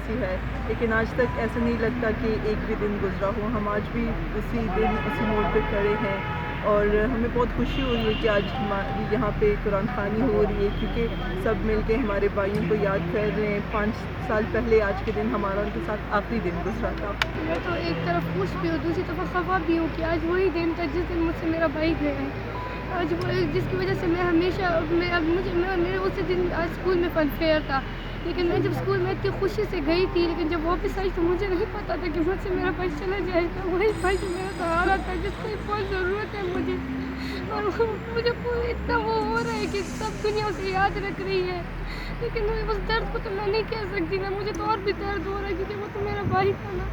सी है, लेकिन आज तक ऐसा नहीं लगता कि एक भी दिन गुज़रा हो। हम आज भी उसी दिन उसी मोड़ पे खड़े हैं और हमें बहुत खुशी हो रही है कि आज हमारी यहाँ पे कुरान ख़वानी हो रही है, क्योंकि सब मिलके हमारे भाइयों को याद कर रहे हैं। 5 साल पहले आज के दिन हमारा उनके साथ आखिरी दिन गुज़रा था। मैं तो एक तरफ खुश भी हूँ, दूसरी तरफ खफ़ा भी हूँ कि आज वही दिन था जिस दिन मुझसे मेरा भाई गया है। आज वो जिसकी वजह से मैं हमेशा मैं अब मुझे मैं मेरे उसी दिन आज स्कूल में फन फेयर था, लेकिन मैं जब स्कूल में इतनी खुशी से गई थी, लेकिन जब वापस आई तो मुझे नहीं पता था कि मुझसे मेरा भाई चला जाएगा। वही भाई जो मेरा सहारा था, जिसकी बहुत ज़रूरत है मुझे। और मुझे पूरा इतना वो हो रहा है कि सब दुनिया उसे याद रख रही है, लेकिन उस दर्द को तो मैं नहीं कह सकती ना, मुझे तो और भी दर्द हो रहा है क्योंकि वो तो मेरा भाई था ना।